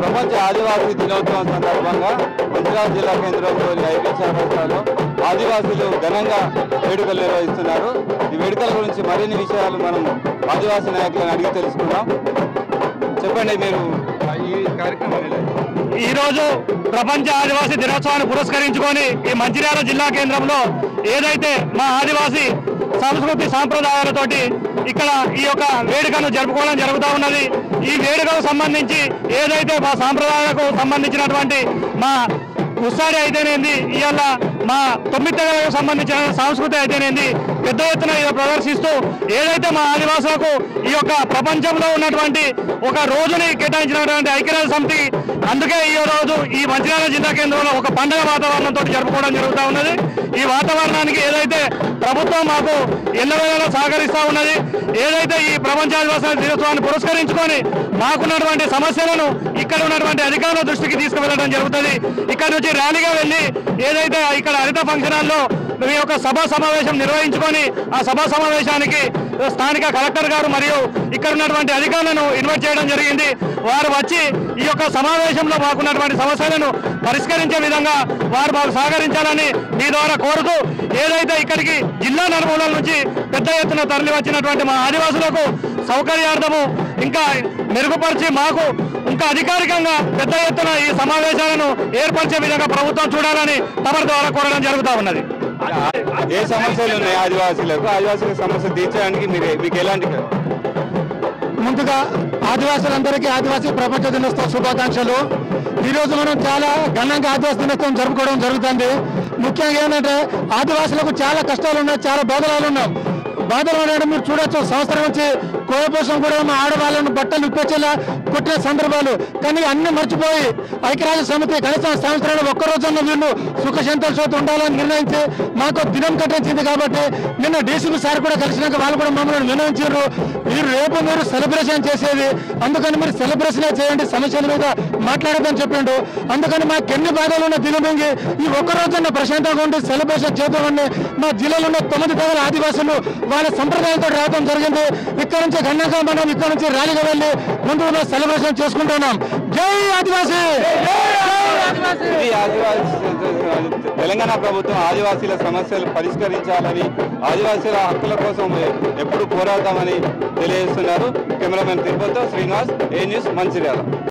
ప్రపంచ ఆదివాసీ దినోత్సవం సందర్భంగా మంచిర్యాల జిల్లా కేంద్రంలోని ఐబీ చౌరస్తాలో ఆదివాసీలు ఘనంగా వేడుకలు నిర్వహిస్తున్నారు. ఈ వేడుకల గురించి మరిన్ని విషయాలు మనం ఆదివాసీ నాయకులను అడిగి తెలుసుకుందాం. చెప్పండి, మీరు ఈ కార్యక్రమం ఈరోజు ప్రపంచ ఆదివాసీ దినోత్సవాన్ని పురస్కరించుకొని ఈ మంచిర్యాల జిల్లా కేంద్రంలో ఏదైతే మా ఆదివాసీ సంస్కృతి సాంప్రదాయాలతోటి ఇక్కడ ఈ యొక్క వేడుకను జరుపుకోవడం జరుగుతూ ఉన్నది. ఈ వేడుకకు సంబంధించి ఏదైతే మా సాంప్రదాయాలకు సంబంధించినటువంటి మా ఉత్సాహి అయితేనేది, ఇవాళ మా 9 తెగలకు సంబంధించిన సంస్కృతి అయితేనేది పెద్ద ఎత్తున ప్రదర్శిస్తూ ఏదైతే మా ఆదివాసులకు ఈ యొక్క ప్రపంచంలో ఉన్నటువంటి ఒక రోజుని కేటాయించినటువంటి ఐక్యరాజ్య సమితి అందుకే ఈ రోజు ఈ మంచిర్యాల జిల్లా కేంద్రంలో ఒక పండుగ వాతావరణంతో జరుపుకోవడం జరుగుతూ ఉన్నది. ఈ వాతావరణానికి ఏదైతే ప్రభుత్వం మాకు ఎల్లవేళలా సహకరిస్తూ ఉన్నది, ఏదైతే ఈ ప్రపంచ ఆదివాసీ దినోత్సవాన్ని పురస్కరించుకొని మాకున్నటువంటి సమస్యలను ఇక్కడ ఉన్నటువంటి అధికారుల దృష్టికి తీసుకువెళ్ళడం జరుగుతుంది. ఇక్కడ నుంచి ర్యాలీగా వెళ్ళి ఏదైతే ఇక్కడ హరిత ఫంక్షన్ హాల్లో మీ యొక్క సభా సమావేశం నిర్వహించుకొని ఆ సభా సమావేశానికి స్థానిక కలెక్టర్ గారు మరియు ఇక్కడ ఉన్నటువంటి అధికారులను ఇన్వైట్ చేయడం జరిగింది. వారు వచ్చి ఈ యొక్క సమావేశంలో మాకున్నటువంటి సమస్యలను పరిష్కరించే విధంగా వారు మాకు సహకరించాలని మీ ద్వారా కోరుతూ ఏదైతే ఇక్కడికి జిల్లా నలుమూలల నుంచి పెద్ద ఎత్తున తరలి వచ్చినటువంటి మా ఆదివాసులకు సౌకర్యార్థము ఇంకా మెరుగుపరిచి మాకు ఇంకా అధికారికంగా పెద్ద ఎత్తున ఈ సమావేశాలను ఏర్పరిచే విధంగా ప్రభుత్వం చూడాలని తమరి ద్వారా కోరడం జరుగుతూ ఉన్నది. ఏ సమస్యలు ఉన్నాయి ఆదివాసీలకు? ఆదివాసీల సమస్యలు తీర్చడానికి మీకు ఎలాంటి? ముందుగా ఆదివాసులందరికీ ఆదివాసీ ప్రపంచ దినోత్సవ శుభాకాంక్షలు. ఈరోజు మనం చాలా ఘనంగా ఆదివాసీ దినోత్సవం జరుపుకోవడం జరుగుతుంది. ముఖ్యంగా ఏంటంటే ఆదివాసులకు చాలా కష్టాలు ఉన్నాయి, చాలా బాధలు ఉన్నాయి. బాధలు ఉన్నాయని మీరు చూడొచ్చు. సంవత్సరం నుంచి కోయపోసం కూడా మా ఆడవాళ్ళను బట్టలు ఇప్పించేలా కొట్టిన సందర్భాలు, కానీ అన్ని మర్చిపోయి ఐక్యరాజ్య సమితి కనీసం సంవత్సరంలో ఒక్కరోజున్న వీళ్ళు సుఖ సంతోషంతో ఉండాలని నిర్ణయించి మాకు దినం కట్టించింది. కాబట్టి నిన్న డీసీపీ సార్ కూడా కలిసినాక వాళ్ళు కూడా మమ్మల్ని నిర్ణయించారు, మీరు రేపు మీరు సెలబ్రేషన్ చేసేది, అందుకని మీరు సెలబ్రేషనే చేయండి, సమస్యల మీద మాట్లాడదని చెప్పిండు. అందుకని మాకు ఎన్ని బాధలు ఉన్న దిగమింగి ఈ ఒక్కరోజున్న ప్రశాంతంగా ఉండి సెలబ్రేషన్ చేద్దామని మా జిల్లాలో ఉన్న 9 తెగల ఆదివాసులు వాళ్ళ సంప్రదాయాలతో రావడం జరిగింది. ఇక్కడ నుంచి ఘనంగా మనం ఇక్కడ నుంచి ర్యాలీగా వెళ్ళి ముందు సెలబ్రేషన్ చేసుకుంటున్నాం. జై ఆదివాసీ! తెలంగాణ ప్రభుత్వం ఆదివాసీల సమస్యలు పరిష్కరించాలని, ఆదివాసీల హక్కుల కోసం ఎప్పుడు పోరాడతామని తెలియజేస్తున్నారు. కెమెరామెన్ తిరుపతితో శ్రీనివాస్, ఏ న్యూస్, మంచిర్యాల.